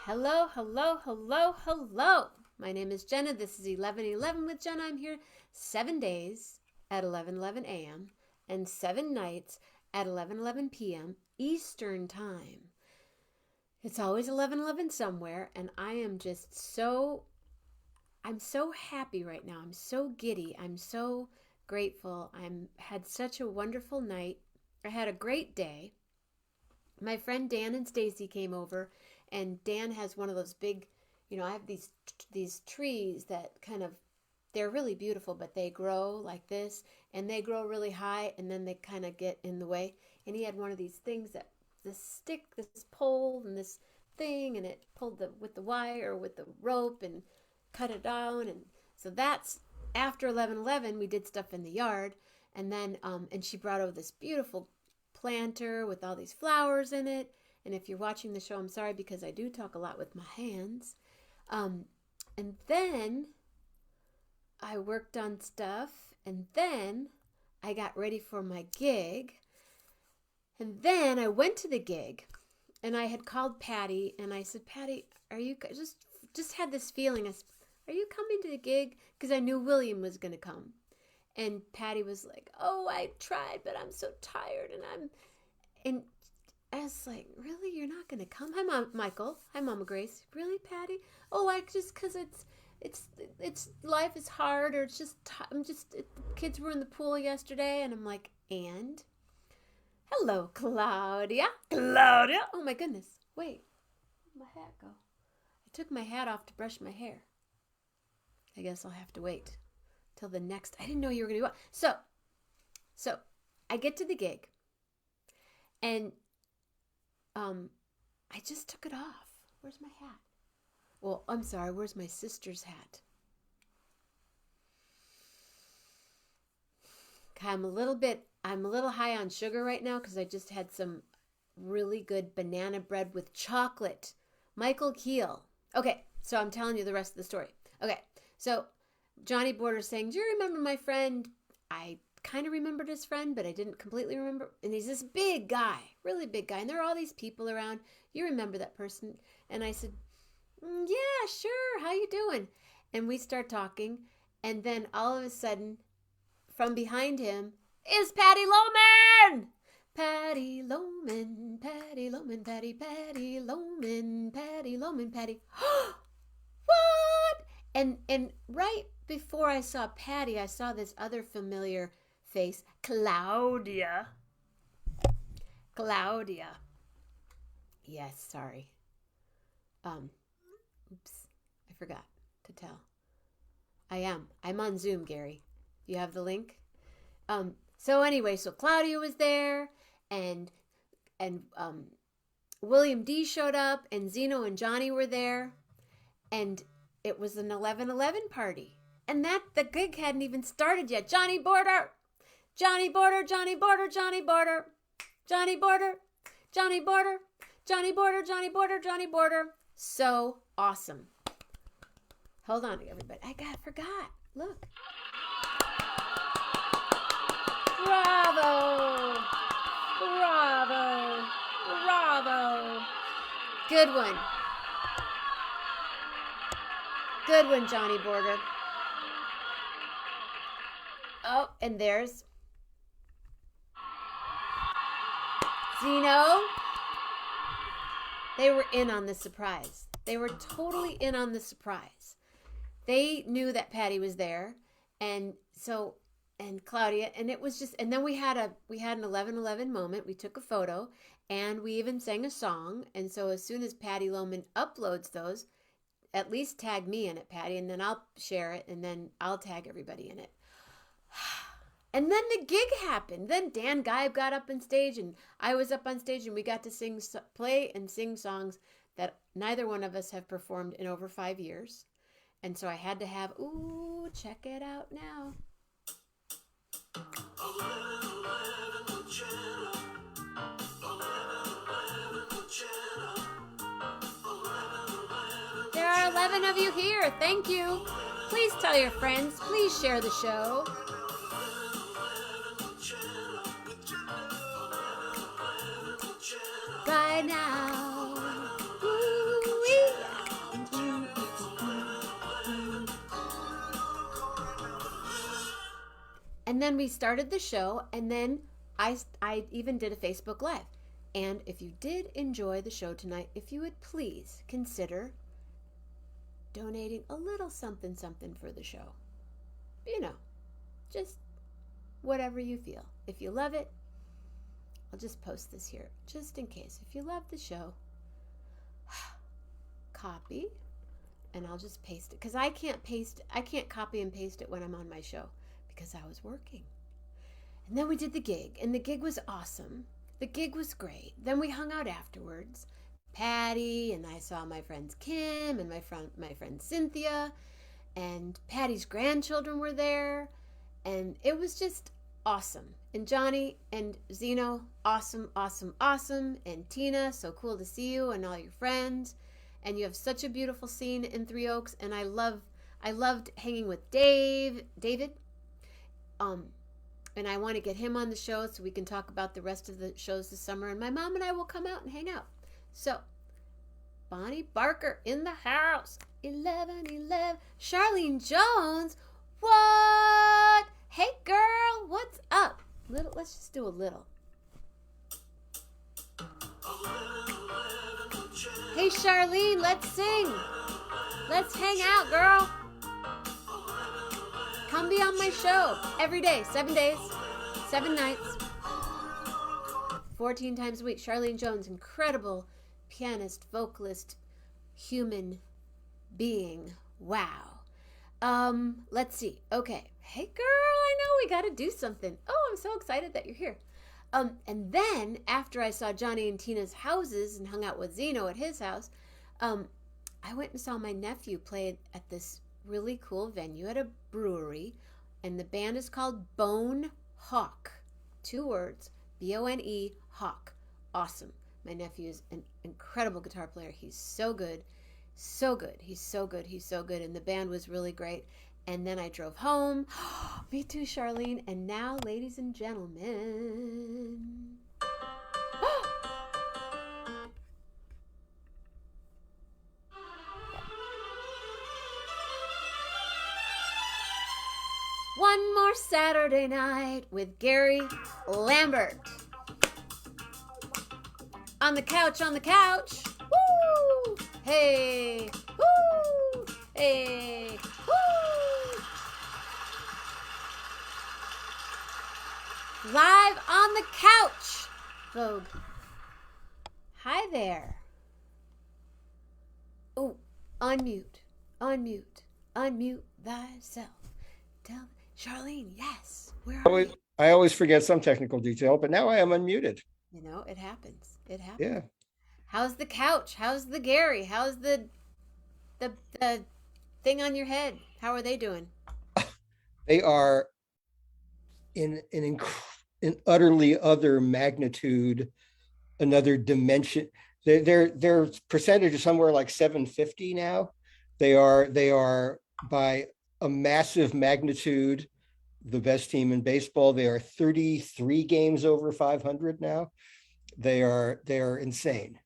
Hello, hello, hello, hello. My name is Jenna. This is 11:11 with Jenna. I'm here 7 days at 11:11 a.m. and 7 nights at 11:11 p.m. Eastern Time. It's always 11:11 somewhere, and I'm so happy right now. I'm so giddy. I'm so grateful. I'm had such a wonderful night. I had a great day. My friend Dan and Stacy came over, and Dan has one of those big, I have these trees that they're really beautiful, but they grow like this, and they grow really high, and then they kind of get in the way. And he had one of these things that this stick, this pole, and this thing, and it pulled with the wire or with the rope and cut it down. And so that's after 11:11. We did stuff in the yard, and then and she brought over this beautiful planter with all these flowers in it. And if you're watching the show, I'm sorry because I do talk a lot with my hands. And then I worked on stuff, and then I got ready for my gig. And then I went to the gig, and I had called Patty, and I said, Patty, are you just had this feeling? Are you coming to the gig? Because I knew William was going to come. And Patty was like, oh, I tried, but I'm so tired. And I was like, really? You're not going to come? Hi, Mom, Michael. Hi, Mama Grace. Really, Patty? Oh, because it's life is hard, or it's just, kids were in the pool yesterday. And I'm like, and? Hello, Claudia. Claudia. Oh, my goodness. Wait, where'd my hat go? I took my hat off to brush my hair. I guess I'll have to wait till the next. I didn't know you were going to be. So I get to the gig, and I just took it off. Where's my hat? Well, I'm sorry. Where's my sister's hat? Okay, I'm a little high on sugar right now because I just had some really good banana bread with chocolate. Michael Keel. Okay, so I'm telling you the rest of the story. Okay, so Johnny Border's saying, do you remember my friend? I kind of remembered his friend, but I didn't completely remember. And he's this big guy, really big guy. And there are all these people around. You remember that person? And I said, yeah, sure. How you doing? And we start talking. And then all of a sudden, from behind him is Patty Loman. Patty Loman, Patty Loman, Patty Loman, Patty Loman, Patty. What? And right before I saw Patty, I saw this other familiar face, Claudia. Claudia. Yes, sorry. Oops, I forgot to tell. I'm on Zoom, Gary. Do you have the link? So anyway, so Claudia was there, and William D showed up, and Zeno and Johnny were there, and it was an 11:11 party. And the gig hadn't even started yet. Johnny Border, Johnny Border, Johnny Border, Johnny Border, Johnny Border, Johnny Border, Johnny Border, Johnny Border, Johnny Border. So awesome. Hold on, everybody. I forgot. Look. Bravo. Bravo. Bravo. Good one. Good one, Johnny Border. Oh, and there's Zeno. They were in on the surprise. They were totally in on the surprise. They knew that Patty was there, and Claudia, and it was just, and then we had an 11:11 moment. We took a photo, and we even sang a song. And so as soon as Patty Loman uploads those, at least tag me in it, Patty, and then I'll share it, and then I'll tag everybody in it. And then the gig happened. Then Dan Geib got up on stage, and I was up on stage, and we got to play and sing songs that neither one of us have performed in over 5 years. And so I had to have, ooh, check it out now. There are 11 of you here. Thank you. Please tell your friends. Please share the show. Right now. Ooh-wee. And then we started the show, and then I even did a Facebook Live. And if you did enjoy the show tonight, if you would please consider donating a little something something for the show. You know, just whatever you feel. If you love it, I'll just post this here just in case. If you love the show, copy, and I'll just paste it because I can't copy and paste it when I'm on my show because I was working. And then we did the gig, and the gig was awesome. The gig was great. Then we hung out afterwards. Patty and I saw my friends Kim and my friend Cynthia, and Patty's grandchildren were there, and it was just awesome. And Johnny and Zeno, awesome, awesome, awesome. And Tina, so cool to see you and all your friends. And you have such a beautiful scene in Three Oaks, and I loved hanging with David. And I want to get him on the show so we can talk about the rest of the shows this summer. And my mom and I will come out and hang out. So, Bonnie Barker in the house. 11:11. Charlene Jones. What? Hey, girl, what's up? Let's just do a little. Hey, Charlene, let's sing. Let's hang out, girl. Come be on my show every day, 7 days, 7 nights, 14 times a week. Charlene Jones, incredible pianist, vocalist, human being. Wow. Let's see. Okay. Hey, girl, I know we got to do something. Oh, I'm so excited that you're here. And then after I saw Johnny and Tina's houses and hung out with Zeno at his house, I went and saw my nephew play at this really cool venue at a brewery, and the band is called Bone Hawk. 2 words, Bone Hawk. Awesome. My nephew is an incredible guitar player. He's so good. So good. He's so good. He's so good. And the band was really great. And then I drove home. Me too, Charlene. And now, ladies and gentlemen. One more Saturday night with Gary Lambert. On the couch, on the couch. Woo! Hey! Woo! Hey! Woo! Live on the couch. Vogue. Hi there. Oh, unmute. Unmute. Unmute thyself. Tell Charlene, yes. Where are you? I always forget some technical detail, but now I am unmuted. You know, it happens. It happens. Yeah. How's the couch? How's the Gary? How's the thing on your head? How are they doing? They are in an utterly other magnitude, another dimension. Their percentage is somewhere like 750 now. They are by a massive magnitude the best team in baseball. They are 33 games over 500 now. They are insane.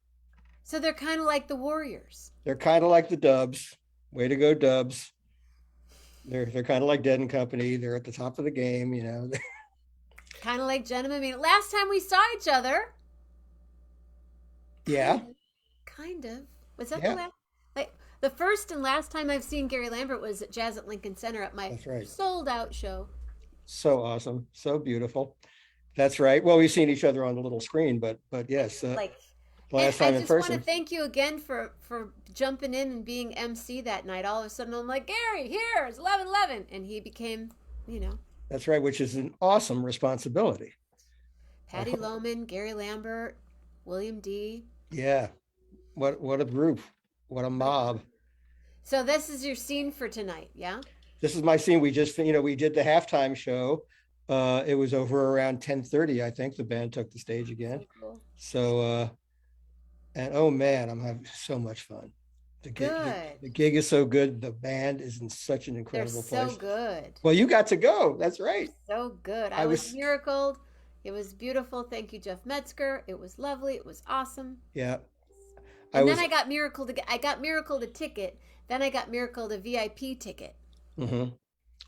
So they're kind of like the Warriors. They're kind of like the Dubs. Way to go, Dubs. They're kind of like Dead and Company. They're at the top of the game, you know. Kind of like Jenna Mammina. Last time we saw each other. Yeah. Kind of. Was that the last? Like the first and last time I've seen Gary Lambert was at Jazz at Lincoln Center at my sold out show. So awesome. So beautiful. That's right. Well, we've seen each other on the little screen, but yes. Last time in person. I just want to thank you again for jumping in and being MC that night. All of a sudden, I'm like, Gary, here, it's 11:11. And he became, you know. That's right, which is an awesome responsibility. Patty Lohman, Gary Lambert, William D. Yeah. What a group. What a mob. So this is your scene for tonight, yeah? This is my scene. We just, we did the halftime show. It was over around 10:30, I think. The band took the stage again. So cool. So, and oh man, I'm having so much fun. The gig is so good. The band is in such an incredible place. They're so good. Well, you got to go. That's right. So good. I was miracled. It was beautiful. Thank you, Jeff Metzger. It was lovely. It was awesome. Yeah. And then I got miracled a ticket. Then I got miracled a VIP ticket. Mm-hmm.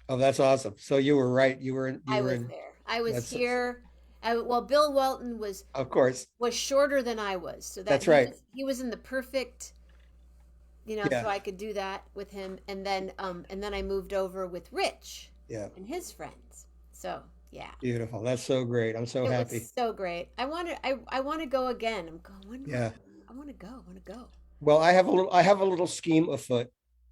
Oh, that's awesome. So you were right. You I were was in. there. I was That's here. Well, Bill Walton of course. was shorter than I was, so that That's right. he was in the perfect, Yeah. so I could do that with him, and then I moved over with Rich Yeah. and his friends. So yeah, Beautiful. That's so great. I'm so it was happy. so great. I want to go again. I'm going. Yeah. I want to go. I want to go. Well, I have a little scheme afoot.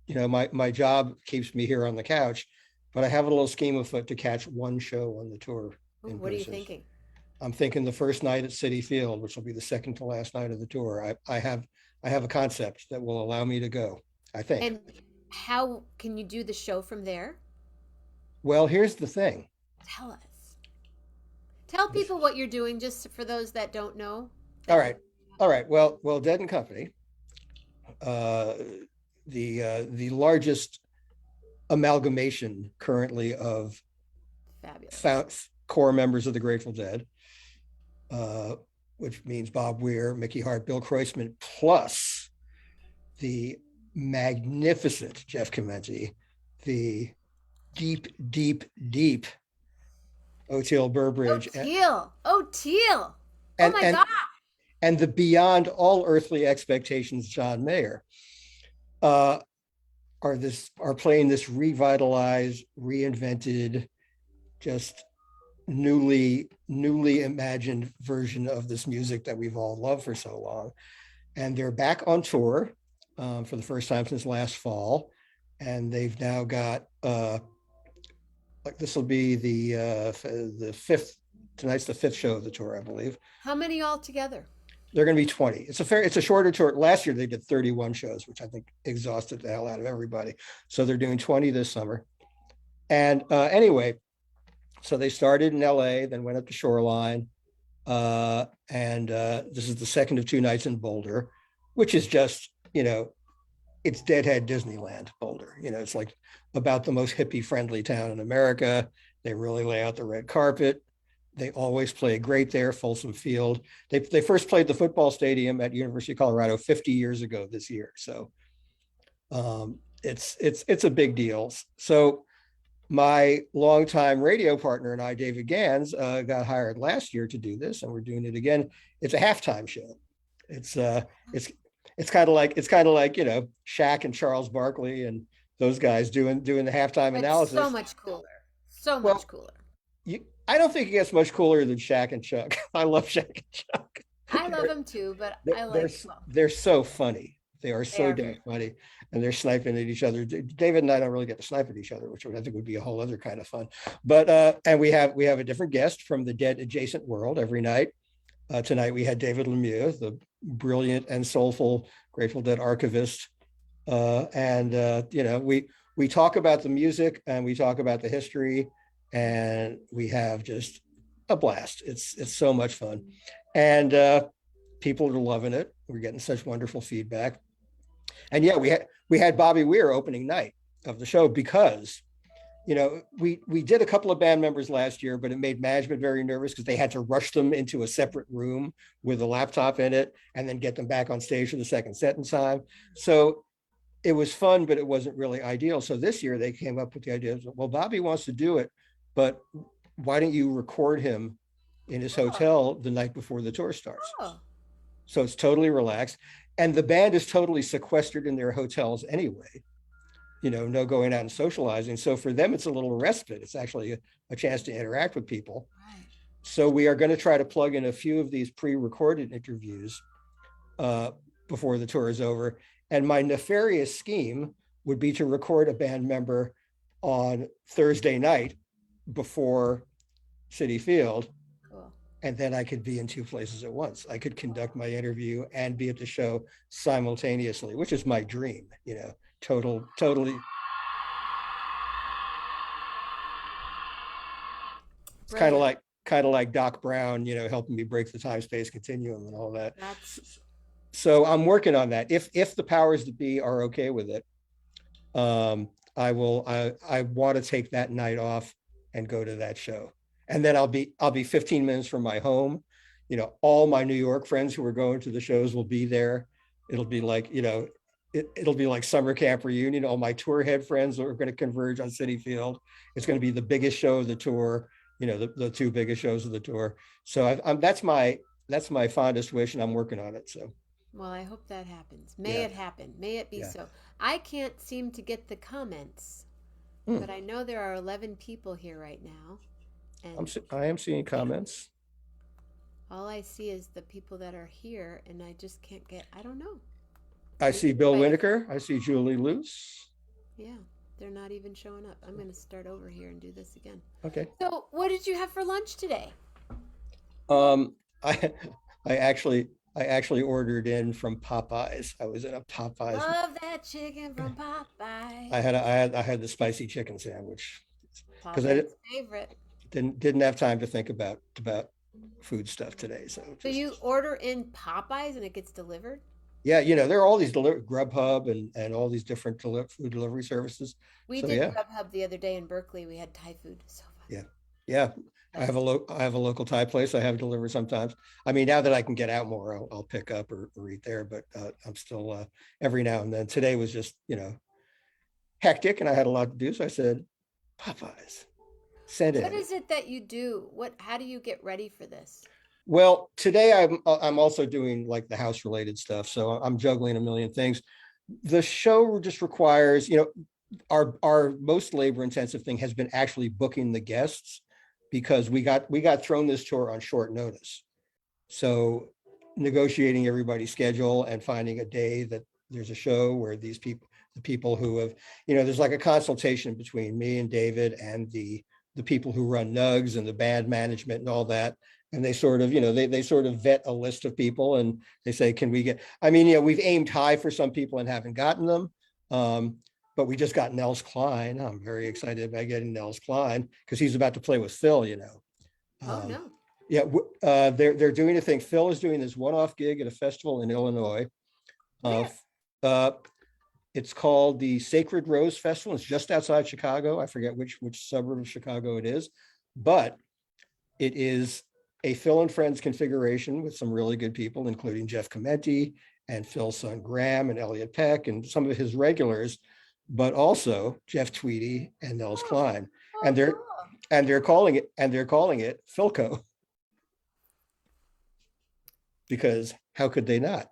You know, my job keeps me here on the couch, but I have a little scheme afoot to catch one show on the tour Ooh, in what are you person. thinking? I'm thinking the first night at City Field, which will be the second to last night of the tour. I have a concept that will allow me to go, I think. And how can you do the show from there? Well, here's the thing. Tell us. Tell This, people what you're doing, just for those that don't know. all That right. All right. Well, Dead and Company, uh, the largest amalgamation currently of fabulous. found, core members of the Grateful Dead, uh, which means Bob Weir, Mickey Hart, Bill Kreuzman, plus the magnificent Jeff Chimenti, the deep, deep, deep Oteil Oh, Burbridge, teal. Oh, teal. Oh and my and God. and the beyond all earthly expectations John Mayer, uh, are playing this revitalized, reinvented, just newly imagined version of this music that we've all loved for so long. And they're back on tour for the first time since last fall, and they've now got like this will be the fifth. Tonight's the fifth show of the tour, I believe. How many altogether? They're going to be 20. It's a shorter tour. Last year they did 31 shows, which I think exhausted the hell out of everybody. So they're doing 20 this summer. And anyway, so they started in LA, then went up to Shoreline. And this is the second of two nights in Boulder, which is just, it's Deadhead Disneyland, Boulder. It's like about the most hippie friendly town in America. They really lay out the red carpet. They always play great there, Folsom Field. They first played the football stadium at University of Colorado 50 years ago this year. So it's a big deal. So my longtime radio partner and I, David Gans, got hired last year to do this, and we're doing it again. It's a halftime show. It's uh, it's it's kind of like Shaq and Charles Barkley and those guys doing the halftime It's so analysis. much cooler. So much Well, cooler. I don't think it gets much cooler than Shaq and Chuck. I love Shaq and Chuck. I love They're them too, but they're I they're, like, well, they're so funny. They are they so are damn very funny, and they're sniping at each other. David and I don't really get to snipe at each other, which I think would be a whole other kind of fun. But and we have a different guest from the Dead adjacent world every night. Tonight we had David Lemieux, the brilliant and soulful Grateful Dead archivist, and we talk about the music and we talk about the history, and we have just a blast. It's so much fun, and people are loving it. We're getting such wonderful feedback. And yeah, we had Bobby Weir opening night of the show because we did a couple of band members last year, but it made management very nervous because they had to rush them into a separate room with a laptop in it and then get them back on stage for the second set in time. So it was fun, but it wasn't really ideal. So this year they came up with the idea of, well, Bobby wants to do it, but why don't you record him in his cool. hotel the night before the tour starts? Oh, So it's totally relaxed. And the band is totally sequestered in their hotels anyway, no going out and socializing. So for them, it's a little respite. It's actually a chance to interact with people. right. So we are going to try to plug in a few of these pre-recorded interviews uh, before the tour is over. And my nefarious scheme would be to record a band member on Thursday night before City Field, Cool. and then I could be in two places at once. I could conduct my interview and be at the show simultaneously, which is my dream, totally. It's Brilliant. kind of like Doc Brown, helping me break the time-space continuum and all that. That's So I'm working on that. If the powers that be are okay with it, I want to take that night off and go to that show. And then I'll be 15 minutes from my home. All my New York friends who are going to the shows will be there. It'll be like, it'll be like summer camp reunion. All my tour head friends are going to converge on City Field. It's going to be the biggest show of the tour, the two biggest shows of the tour. So that's my fondest wish, and I'm working on it. So Well, I hope that happens. May yeah, it happen. May it be yeah. so. I can't seem to get the comments, Hmm. but I know there are 11 people here right now. And I am seeing comments. all I see is the people that are here, and I just can't get, I don't know. I Maybe see Bill if Winokur. I see Julie Luce. yeah, they're not even showing up. I'm going to start over here and do this again. Okay. So, what did you have for lunch today? Um, I I actually I actually ordered in from Popeyes. I was in a Popeyes. Love that chicken from Popeye. I had the spicy chicken sandwich Paul because I Ben's favorite. didn't have time to think about food stuff today. So So just you order in Popeyes and it gets delivered? yeah, there are all these Grubhub and all these different food delivery services. We So did yeah, Grubhub the other day in Berkeley. We had Thai food. So fun. yeah, yeah. Best. I have a local Thai place I have delivered sometimes. I mean, now that I can get out more, I'll pick up or eat there. But I'm still every now and then. Today was just hectic, and I had a lot to do. So I said, Popeyes, send What in. is it that you do? How do you get ready for this? Well, today I'm also doing like the house related stuff, so I'm juggling a million things. The show just requires, our most labor intensive thing has been actually booking the guests because we got thrown this tour on short notice. So negotiating everybody's schedule and finding a day that there's a show where the people who have, there's like a consultation between me and David and the people who run Nugs and the band management and all that. And they sort of, they sort of vet a list of people and they say, can we get, I mean, we've aimed high for some people and haven't gotten them. But we just got Nels Klein. I'm very excited about getting Nels Klein because he's about to play with Phil. Oh, Um, no. yeah, they're doing a thing. Phil is doing this one-off gig at a festival in Illinois. Uh, Where? uh, it's called the Sacred Rose Festival. It's just outside Chicago. I forget which suburb of Chicago it is, but it is a Phil and Friends configuration with some really good people, including Jeff Comenti and Phil's son Graham and Elliot Peck and some of his regulars, but also Jeff Tweedy and Nels Oh, Klein. oh, And they're cool. and they're calling it Philco because how could they not?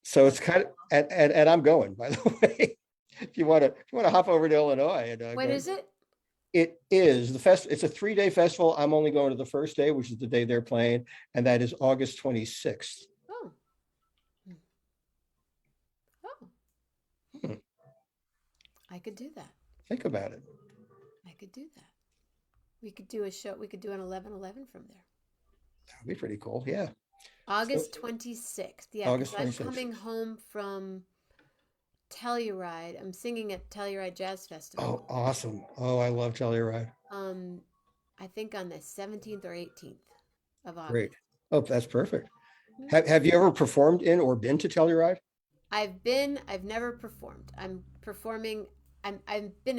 So it's That's kind of and I'm going, by the way. If you want to hop over to Illinois and when is it? it is it's a 3-day festival. I'm only going to the first day, which is the day they're playing, and that is August 26th. Oh, oh, Hmm, I could do that. think about it. I could do that. We could do a show. We could do an 11:11 from there. That would be pretty cool. Yeah. So August 26th. Yeah, because August I'm 26th. coming home from Telluride. I'm singing at Telluride Jazz Oh, Festival. awesome. Oh, I love Telluride. Um, I think on the 17th or 18th of Great. August. Oh, that's perfect. Mhm. Have you ever performed in or been to Telluride? I've never performed. I'm performing. I've been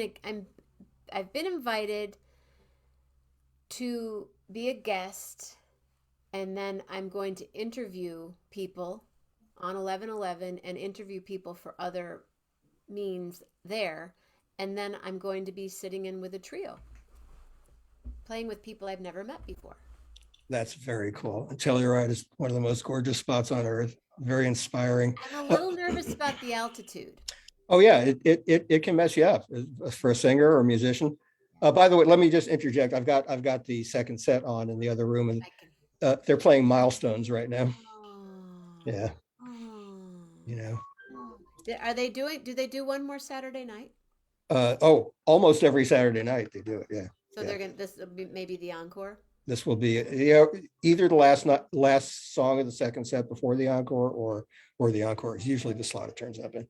invited to be a guest, and then I'm going to interview people on 11:11 and interview people for other means there. And then I'm going to be sitting in with a trio, playing with people I've never met before. That's very cool. Telluride is one of the most gorgeous spots on earth. Very inspiring. I'm a Uh, little nervous about the altitude. oh yeah, it can mess you up for a singer or a musician. By the way, let me just interject. I've got the second set on in the other room, and I can. they're playing Milestones right now. Oh, Yeah, you oh, know. oh. Are they doing? Do they do one more Saturday night? Oh, almost every Saturday night they do it. Yeah, So yeah. they're gonna. This will be maybe the encore. This will be either the last song of the second set before the encore, or the encore is usually the slot it turns up in.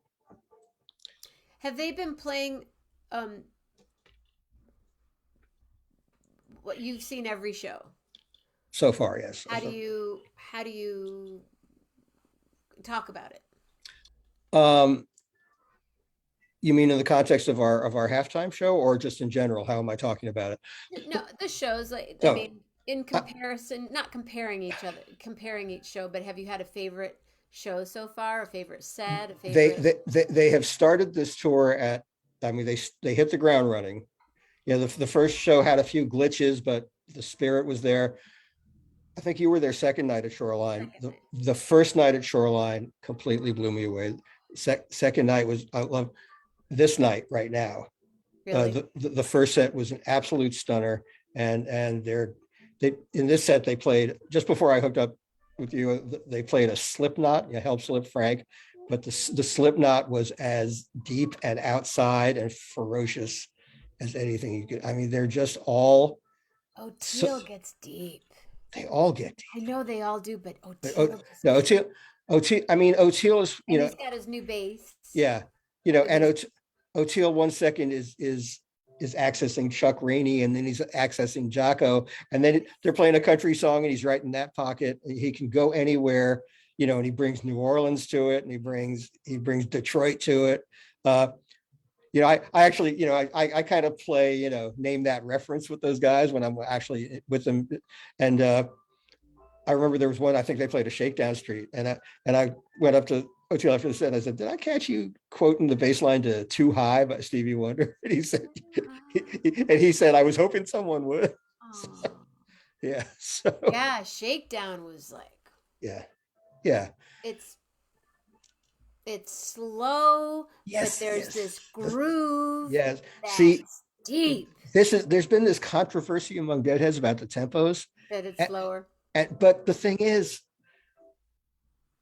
Have they been playing? Um, what you've seen every show. So far, yes. So far. How do you talk about it? Um, you mean in the context of our halftime show, or just in general? How am I talking about it? No, the shows like I So, mean, in I, comparison, not comparing each show, but have you had a favorite show so far? A favorite set? A They favorite? they they have started this tour at. I mean, they hit the ground running. You know, the first show had a few glitches, but the spirit was there. I think you were there second night at Shoreline. Second night. The first night at Shoreline completely blew me away. Second night was, I love this night right now. Really? The first set was an absolute stunner, and they in this set they played just before I hooked up with you. They played a Slipknot, Help Slip Frank, but the Slipknot was as deep and outside and ferocious as anything you could. I mean, they're just all Oh, so Teal gets deep. they all get I know they all do, but oh, deep. Oh, Teal just no, gets, O'Teal. I mean, O'Teal is and he's got his new bass yeah, with and his. O'Teal 1 second is accessing Chuck Rainey, and then he's accessing Jocko, and then they're playing a country song, and he's right in that pocket. He can go anywhere, and he brings New Orleans to it, and he brings Detroit to it. I actually, I kind of play, name that reference with those guys when I'm actually with them, and I remember there was one, I think they played a Shakedown Street, and I went up to O'Teal after the set. And I said, "Did I catch you quoting the bass line to 'Too High' by Stevie Wonder?" And he said, "I was hoping someone would." So, Oh, yeah. So yeah, Shakedown was like yeah, yeah, it's it's slow, but yes, there's yes, this groove yes. See, that's deep. there's been this controversy among Deadheads about the tempos, That it's slower. but the thing is,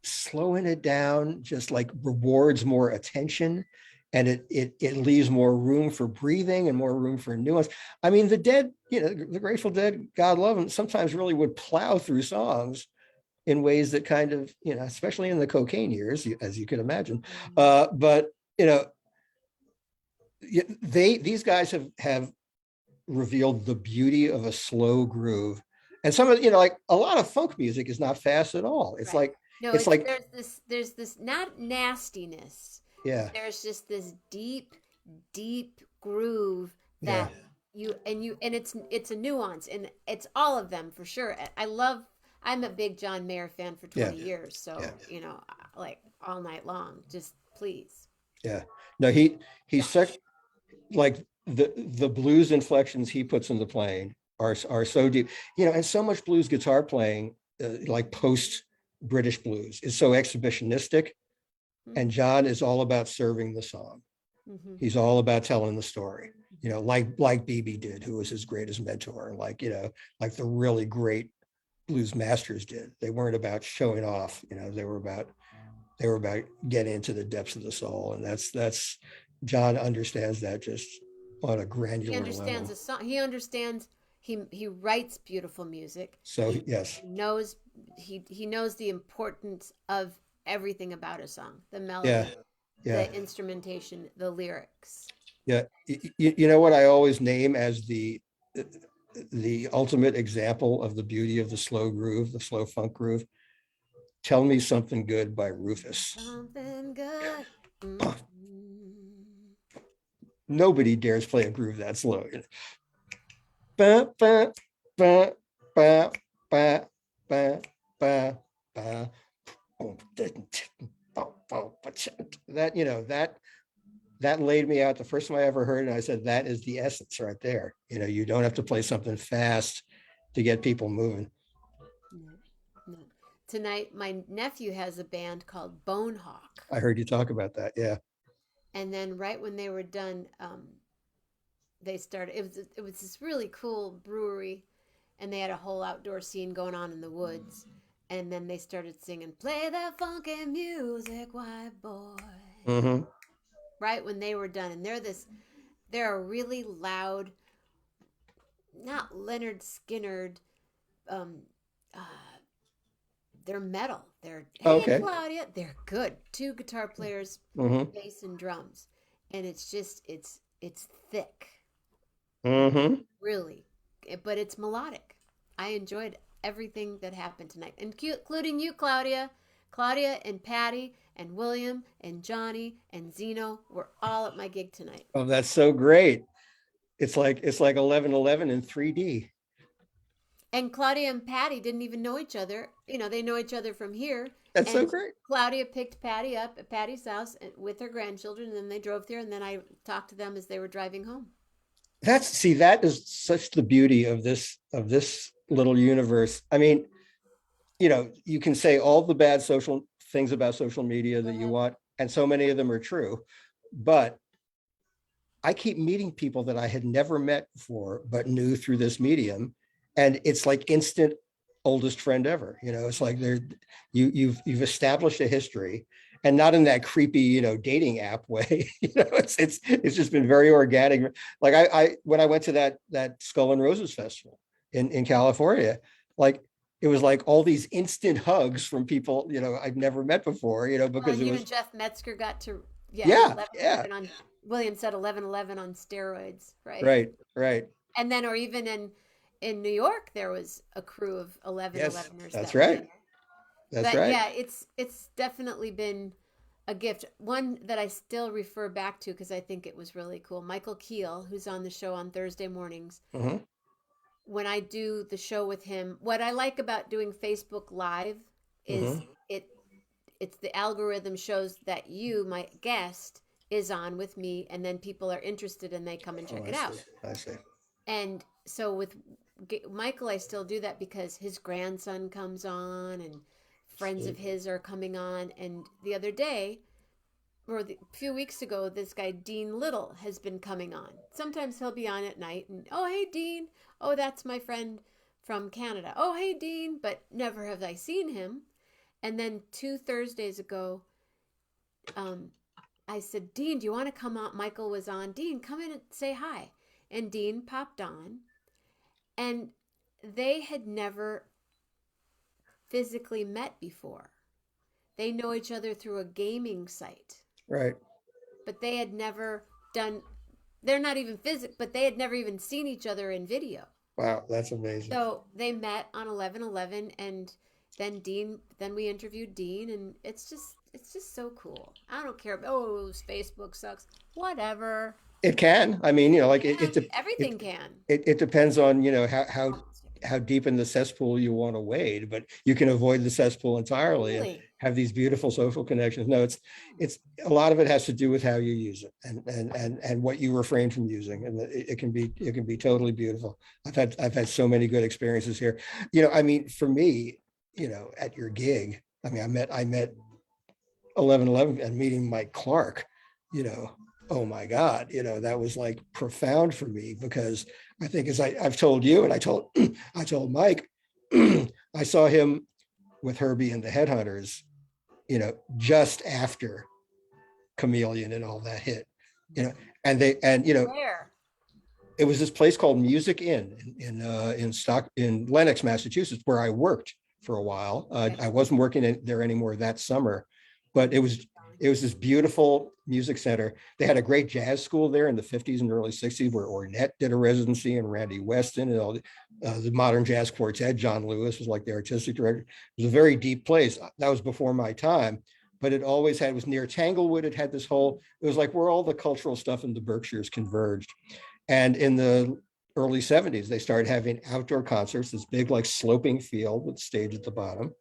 slowing it down just like rewards more attention, and it leaves more room for breathing and more room for nuance. I mean, the Dead, the Grateful Dead, God love them, sometimes really would plow through songs in ways that kind of, especially in the cocaine years, as you can imagine. Mhm. But these guys have revealed the beauty of a slow groove. And some of, like a lot of funk music is not fast at all. It's Right. like No, it's it's like there's this not nastiness, but yeah, there's just this deep, deep groove yeah, that and it's a nuance and it's all of them for sure. I'm a big John Mayer fan for yeah, 20 years, yeah, so like all night long, just please. yeah. No, he's such, like, the blues inflections he puts into playing are so deep, and so much blues guitar playing, like post British blues, is so exhibitionistic, and John is all about serving the song. Mm-hmm. He's all about telling the story, like BB did, who was his greatest mentor, like the really great blues masters did. They weren't about showing off, they were about getting into the depths of the soul, and that's John understands that just on a He granular understands level. a song. He understands. He writes beautiful music. So yes, He knows he knows the importance of everything about a song: the yeah, melody, yeah, the instrumentation, the lyrics. yeah. You know what I always name as the ultimate example of the beauty of the slow groove, the slow funk groove? Tell Me Something Good by Rufus. Something good. Mm-hmm. Nobody dares play a groove that slow. Ba, ba, ba, ba, ba, ba, ba, ba. That, that laid me out the first time I ever heard it. And I said, that is the essence right there. You don't have to play something fast to get people moving. No, no. Tonight, my nephew has a band called Bonehawk, I heard you talk about that. Yeah. and then right when they were done, they started. It was this really cool brewery, and they had a whole outdoor scene going on in the woods. And then they started singing, "Play that funky music, white boy." Mm-hmm. Right when they were done, and they're a really loud, not Leonard Skinnerd, um, uh, they're metal. They're hey Okay. Claudia, they're good. Two guitar players, Mm-hmm. bass and drums, and it's thick. It's Mm-hmm. really, but it's melodic. I enjoyed everything that happened tonight, including you, Claudia. Claudia and Patty and William and Johnny and Zeno were all at my gig tonight. Oh, that's so great. It's like 11:11 in 3D. And Claudia and Patty didn't even know each other. They know each other from here. That's so And great. Claudia picked Patty up at Patty's house with her grandchildren, and then they drove there, and then I talked to them as they were driving home. That is such the beauty of this little universe. I mean, you can say all the bad social things about social media that you want, and so many of them are true, but I keep meeting people that I had never met before, but knew through this medium. And it's like instant oldest friend ever. It's like you've established a history, and not in that creepy, dating app way. It's just been very organic. Like I when I went to that Skull and Roses festival in California, like it was like all these instant hugs from people, I'd never met before, Well, because and it you and was, Jeff Metzger got to, yeah, yeah, 11, yeah, 11 on, William said 11, 11 on steroids, right? right, right. And then, or even in New York, there was a crew of 11, Yes, 11ers that's that were there. right. That's But right. yeah, it's definitely been a gift. One that I still refer back to because I think it was really cool. Michael Keel, who's on the show on Thursday mornings, Mhm. when I do the show with him, what I like about doing Facebook Live is Mhm. it it's the algorithm shows that you, my guest, is on with me, and then people are interested and they come and Oh, check I it see. out. I see. And so with Michael, I still do that because his grandson comes on and friends of Sweet. his are coming on. And the other day, or a few weeks ago, this guy Dean Little has been coming on. Sometimes he'll be on at night, and oh hey Dean, oh that's my friend from Canada. Oh hey Dean, but never have I seen him. And then 2 Thursdays ago, um, I said, Dean, do you want to come on? Michael was on. Dean, come in and say hi. And Dean popped on, and they had never physically met before. They know each other through a gaming site, Right. but they had never done, they're not even but they had never even seen each other in video. Wow, that's amazing. So they met on 11/11, and then we interviewed Dean, and it's just so cool. I don't care. Oh, Facebook sucks. Whatever. It can. I mean, like Yeah, it everything can. it depends on, how deep in the cesspool you want to wade, but you can avoid the cesspool entirely and Totally. have these beautiful social connections. No, it's a lot of it has to do with how you use it, and what you refrain from using, and it can be totally beautiful. I've had so many good experiences here. I mean, for me, at your gig, I mean, I met 11/11 and meeting Mike Clark, you know, oh my God, that was like profound for me, because I think, as I've told you, and I told I told Mike, I saw him with Herbie and the Headhunters, just after Chameleon and all that hit, you know, and Where? it was this place called Music Inn in Lenox, Massachusetts, where I worked for a while. Okay. I wasn't working there anymore that summer, but it was this beautiful music center. They had a great jazz school there in the 50s and early 60s, where Ornette did a residency, and Randy Weston, and all the modern jazz quartet. John Lewis was like the artistic director. It was a very deep place. That was before my time, but it was near Tanglewood. It was like where all the cultural stuff in the Berkshires converged. And in the early 70s, they started having outdoor concerts, this big, like, sloping field with stage at the bottom.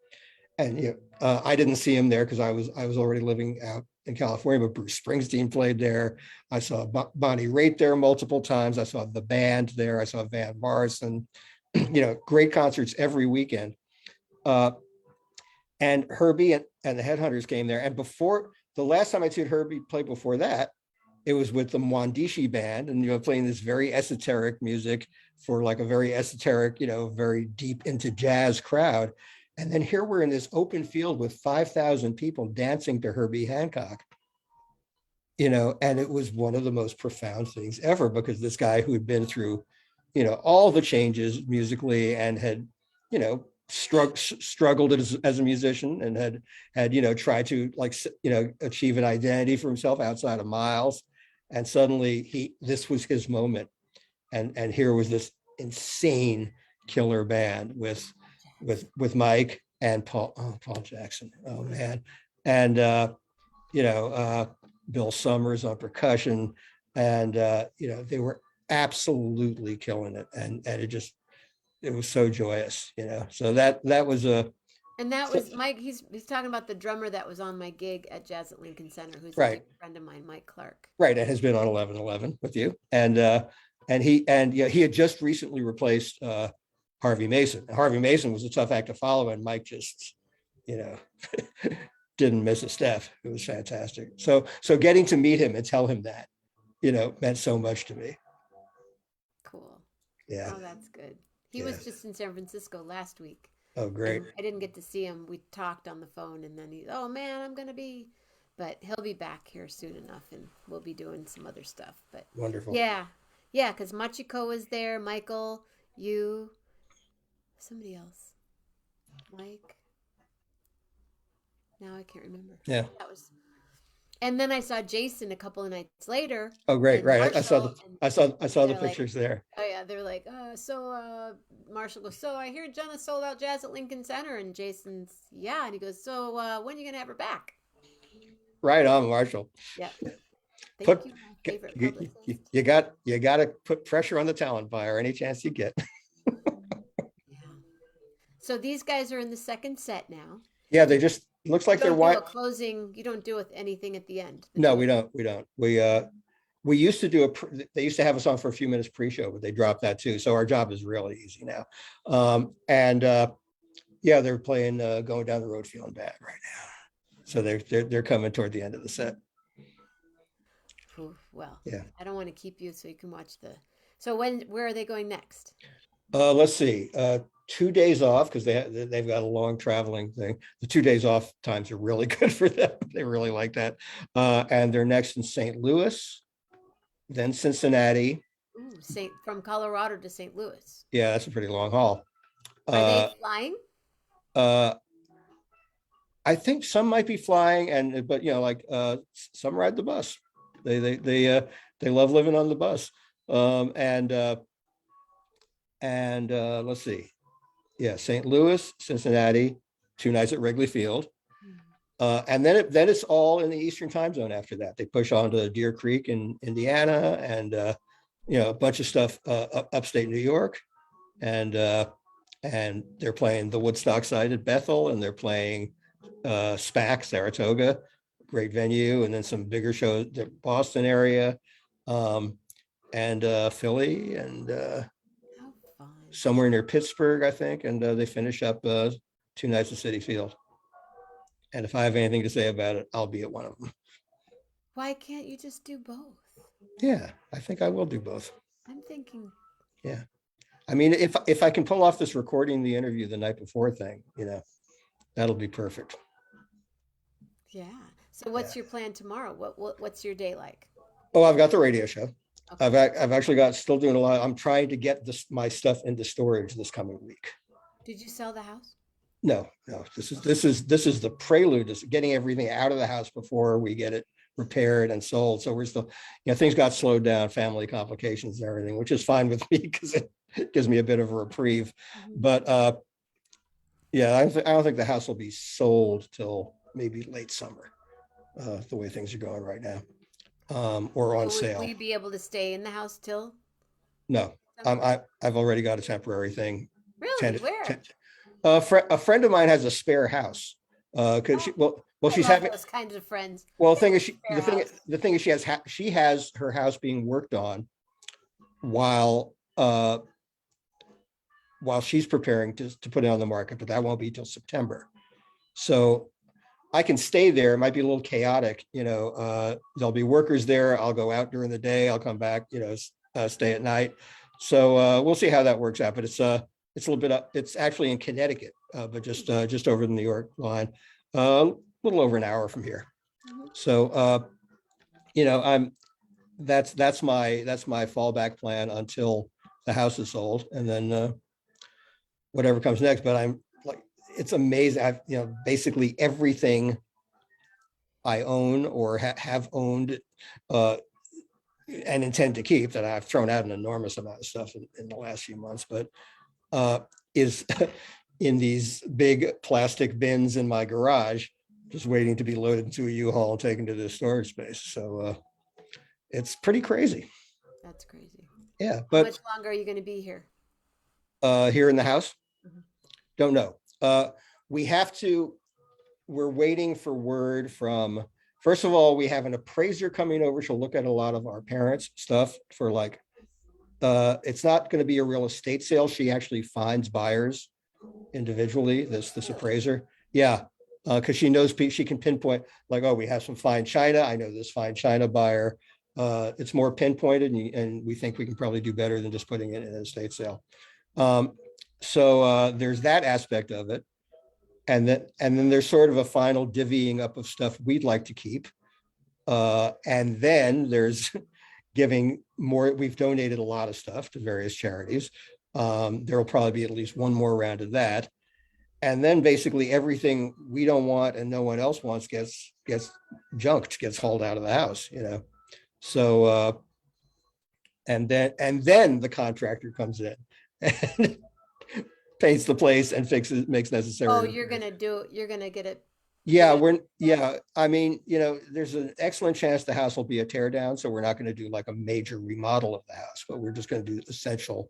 And I didn't see him there because I was already living out in California, but Bruce Springsteen played there. I saw Bonnie Raitt there multiple times. I saw the band there. I saw Van Morrison. Great concerts every weekend. Uh, and Herbie and the Headhunters came there. And before the last time I'd seen Herbie play before that, it was with the Mwandishi band, and playing this very esoteric music for like a very esoteric, very deep into jazz crowd. And then here we're in this open field with 5,000 people dancing to Herbie Hancock, and it was one of the most profound things ever, because this guy who had been through, all the changes musically, and had, struggled as a musician, and had tried to, like, achieve an identity for himself outside of Miles, and suddenly this was his moment, and here was this insane killer band with Mike and Paul Jackson, oh man, and you know, uh, Bill Summers on percussion, and they were absolutely killing it, and it was so joyous. So that was And that So, was Mike. He's talking about the drummer that was on my gig at Jazz at Lincoln Center, who's a dear right, friend of mine, Mike Clark. right. It has been on 11/11 with you, and yeah, he had just recently replaced Harvey Mason. Harvey Mason was a tough act to follow, and Mike just, you know, didn't miss a step. It was fantastic. So getting to meet him and tell him that, meant so much to me. Cool. Yeah. Oh, that's good. He Yeah. was just in San Francisco last week, Oh, great. and I didn't get to see him. We talked on the phone, and then oh man, I'm gonna be, but he'll be back here soon enough, and we'll be doing some other stuff. But Wonderful. yeah, yeah, because Machiko was there, Michael, you, somebody else, Mike. Now I can't remember. Yeah. That was, and then I saw Jason a couple of nights later, Oh, great. and Right. I saw Marshall, the and I saw the they're like, pictures there. oh yeah, they're like, Marshall goes, so I hear Jenna sold out Jazz at Lincoln Center, and Jason's, yeah, and he goes, so when are you gonna have her back? Right on, Marshall. Yep. Thank Put you, my favorite you, publicist. you got to put pressure on the talent buyer any chance you get. Yeah. So these guys are in the second set now. Yeah, Do they just looks you like they're don't do white. a closing? You don't do anything at the end. The No, we closing. don't. We don't. We used to do they used to have us on for a few minutes pre-show, but they dropped that too. So our job is really easy now. And yeah, they're playing Going Down the Road Feeling Bad right now. So they're coming toward the end of the set. Ooh, well, Yeah. I don't want to keep you so you can watch the. So where are they going next? Let's see. 2 days off because they've got a long traveling thing. The 2 days off times are really good for them. They really like that. And they're next in St. Louis, then Cincinnati. Ooh, Saint from Colorado to St. Louis. Yeah, that's a pretty long haul. Are they Uh, flying? uh, I think some might be flying, but like some ride the bus. They love living on the bus. And let's see. Yeah, St. Louis, Cincinnati, 2 nights at Wrigley Field. And then it's all in the Eastern time zone after that. They push on to Deer Creek in Indiana and a bunch of stuff upstate New York. And they're playing the Woodstock site at Bethel, and they're playing SPAC, Saratoga, great venue, and then some bigger shows, the Boston area, and Philly, and How fun. somewhere near Pittsburgh, I think. And they finish up 2 nights at Citi Field. And if I have anything to say about it, I'll be at one of them. Why can't you just do both? Yeah, I think I will do both. I'm thinking. Yeah. I mean, if I can pull off this recording the interview the night before thing, that'll be perfect. Yeah. So what's your plan tomorrow? What's your day like? Oh, I've got the radio show. Okay. I've actually got still doing a lot. I'm trying to get my stuff into storage this coming week. Did you sell the house? No. This is the prelude to getting everything out of the house before we get it repaired and sold. So we're still, things got slowed down, family complications and everything, which is fine with me because it gives me a bit of a reprieve. Mm-hmm. But yeah, I don't think the house will be sold till maybe late summer, the way things are going right now, or on sale. Will you be able to stay in the house till? No, I've already got a temporary thing. Really? Where? A friend of mine has a spare house. Because she's having those kinds of friends. Well, the thing is, she has her house being worked on while she's preparing to put it on the market, but that won't be till September. So I can stay there. It might be a little chaotic, there'll be workers there. I'll go out during the day. I'll come back, stay at night. So we'll see how that works out. But it's a little bit it's actually in Connecticut, but just over the New York line, a little over an hour from here. Mm-hmm. So that's my fallback plan until the house is sold, and then whatever comes next. But I'm like, it's amazing. I've basically everything I own or have owned and intend to keep, that I've thrown out an enormous amount of stuff in the last few months, but is in these big plastic bins in my garage, just waiting to be loaded into a U-Haul and taken to the storage space. So it's pretty crazy. That's crazy. Yeah, but how much longer are you going to be here? Here in the house? Mm-hmm. Don't know. we have to, we're waiting for word from, first of all, we have an appraiser coming over. She'll look at a lot of our parents' stuff for like, it's not going to be a real estate sale. She actually finds buyers individually, this appraiser. Yeah. Because she knows, she can pinpoint like, oh, we have some fine china. I know this fine china buyer. It's more pinpointed, and we think we can probably do better than just putting it in an estate sale. Um, so there's that aspect of it. And then there's sort of a final divvying up of stuff we'd like to keep. And then there's giving more. We've donated a lot of stuff to various charities. There will probably be at least one more round of that. And then basically everything we don't want and no one else wants gets junked, gets hauled out of the house, you know. So and then the contractor comes in and paints the place and makes Oh, necessary. you're gonna get it. You're Yeah, gonna, I mean, there's an excellent chance the house will be a tear down. So we're not going to do like a major remodel of the house, but we're just going to do essential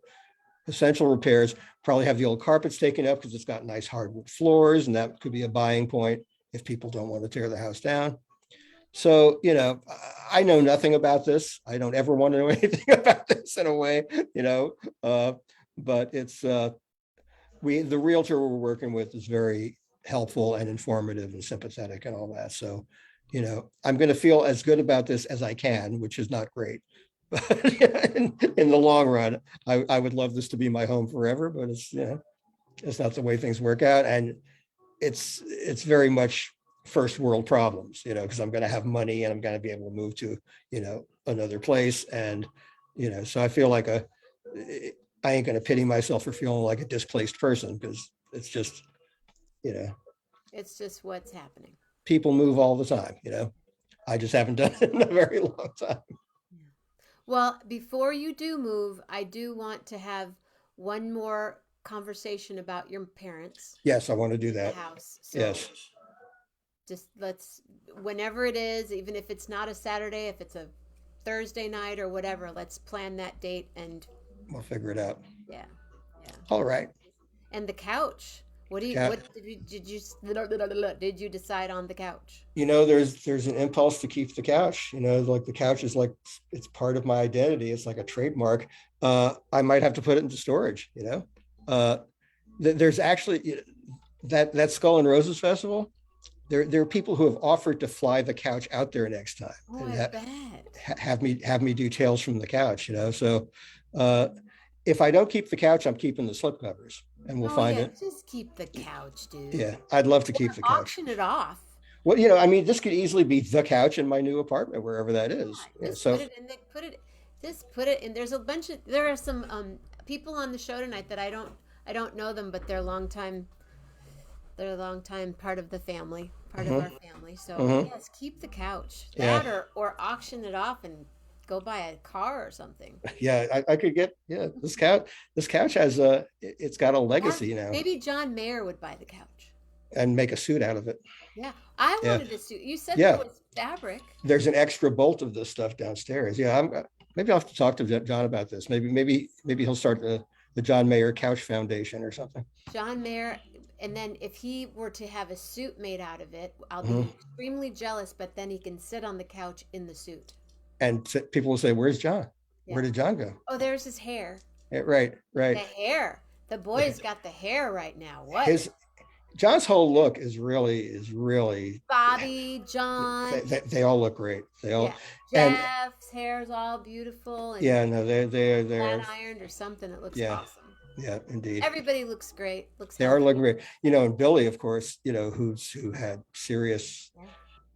repairs. Probably have the old carpets taken up because it's got nice hardwood floors, and that could be a buying point if people don't want to tear the house down. So, I know nothing about this. I don't ever want to know anything about this in a way, uh, but it's the realtor we're working with is very helpful and informative and sympathetic and all that. So, I'm going to feel as good about this as I can, which is not great. But in the long run, I would love this to be my home forever, but it's not the way things work out. And it's very much first world problems, because I'm going to have money and I'm going to be able to move to, another place. And, so I feel like I ain't going to pity myself for feeling like a displaced person, because it's just, you know, it's just what's happening. people move all the time, I just haven't done it in a very long time. Yeah. Well, before you do move, I do want to have one more conversation about your parents, Yes, I want to do the that. house. So Yes, just let's, whenever it is, even if it's not a Saturday, if it's a Thursday night or whatever, let's plan that date. And we'll figure it out. yeah, yeah. All right. And the couch. What do you? Cat, What did you decide on the couch? there's an impulse to keep the couch. Like the couch is like, it's part of my identity. It's like a trademark. I might have to put it into storage. Uh, there's actually that Skull and Roses festival. There are people who have offered to fly the couch out there next time Oh, and I bet. have me do tales from the couch. So uh, if I don't keep the couch, I'm keeping the slipcovers, and we'll Oh find yeah, it. just keep the couch, dude. Yeah, I'd love to keep Or the couch. auction it off. Well, I mean, this could easily be the couch in my new apartment, wherever that is. Yeah, just put So, it in. Put it. Just put it in. There's a bunch of. There are some people on the show tonight that I don't know them, but they're long time. They're a long time part of the family, part of our mhm, family. So mhm. yes, keep the couch. Yeah, That or auction it off and go buy a car or something. yeah, I could get, yeah, this couch has it's got a Or legacy now, maybe John Mayer would buy the couch. and make a suit out of it. Yeah, I Yeah, wanted to suit. You said there yeah. was fabric. There's an extra bolt of this stuff downstairs. Yeah, maybe I'll have to talk to John about this. Maybe he'll start the John Mayer Couch Foundation or something. John Mayer, and then if he were to have a suit made out of it, I'll be Mhm. extremely jealous, but then he can sit on the couch in the suit. And people will say, "Where's John? Where Yeah. did John go?" Oh, there's his hair. Yeah, right, The right. hair. The boy's got the hair right now. What? His John's whole look is really Bobby, John. they all look great. They all Yeah. and Jeff's hair's all beautiful and yeah, no, they're flat ironed or something. It looks yeah, awesome. yeah, indeed. Everybody looks great. Looks They are looking healthy. great. And Billy, of course, who had serious Yeah.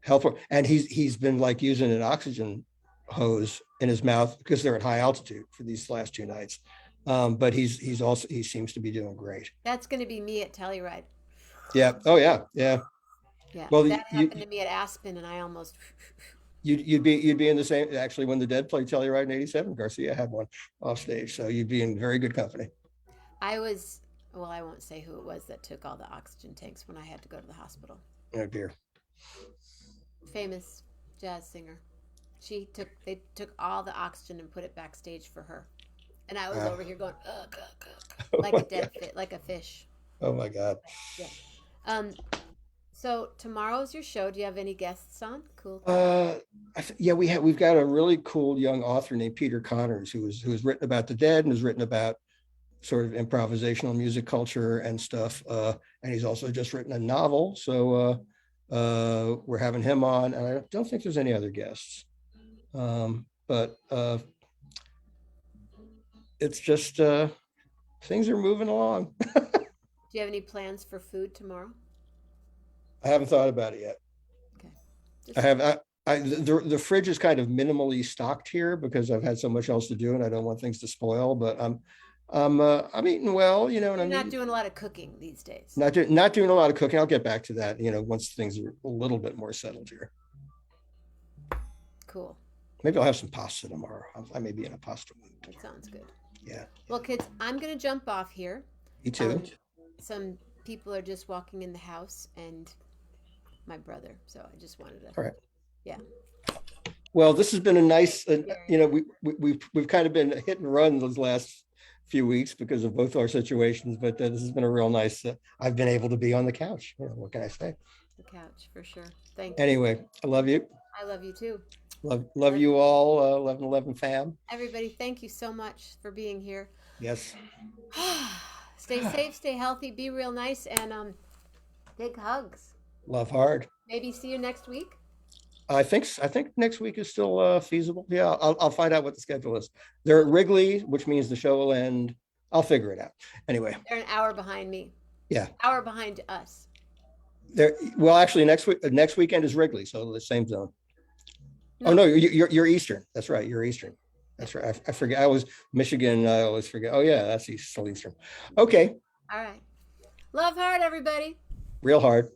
health, and he's been like using an oxygen hose in his mouth because they're at high altitude for these last 2 nights. But he seems to be doing great. That's going to be me at Telluride. Yeah. Oh yeah. Yeah. Yeah, Well, that happened to me at Aspen, and I almost. you'd be in the same, actually, when the Dead played Telluride in '87. Garcia had one off stage, so you'd be in very good company. I was. Well, I won't say who it was that took all the oxygen tanks when I had to go to the hospital. Oh dear. Famous jazz singer. They took all the oxygen and put it backstage for her, and I was Wow. over here going ugh, ugh, ugh, Oh like my a dead god. fit, like a fish. Oh my god. Yeah. Um, so tomorrow's your show. Do you have any guests on? Cool. Uh, yeah, we've got a really cool young author named Peter Connors who's written about the dead and has written about sort of improvisational music culture and stuff. And he's also just written a novel. So we're having him on, and I don't think there's any other guests. But it's just things are moving along. Do you have any plans for food tomorrow? I haven't thought about it yet. Okay. I Just have the fridge is kind of minimally stocked here because I've had so much else to do and I don't want things to spoil. But I'm eating well, and you're I'm not eating, doing a lot of cooking these days. not doing a lot of cooking. I'll get back to that, once things are a little bit more settled here. Cool. Maybe I'll have some pasta tomorrow. I may be in a pasta mood That tomorrow. sounds good. Yeah, Well, kids, I'm gonna jump off here. me too. Um, some people are just walking in the house, and my brother. So I just wanted to, All right. yeah. Well, this has been a nice, we've kind of been hit and run those last few weeks because of both our situations, but this has been a real nice. I've been able to be on the couch. What can I say? The couch for sure. Thank you. Anyway, I love you. I love you too. Love you all. 1111 fam. Everybody, thank you so much for being here. Yes. Stay safe, stay healthy, be real nice, and big hugs. Love hard. Maybe see you next week. I think next week is still feasible. Yeah, I'll find out what the schedule is. They're at Wrigley, which means the show will end. I'll figure it out. Anyway, They're an hour behind me. yeah. Hour behind us. Well, actually, next weekend is Wrigley, so the same zone. No. Oh no, you're Eastern. That's right. You're Eastern. That's right. I forget. I was Michigan. I always forget. Oh yeah, that's still Eastern. Okay, All right. Love hard, everybody. real hard.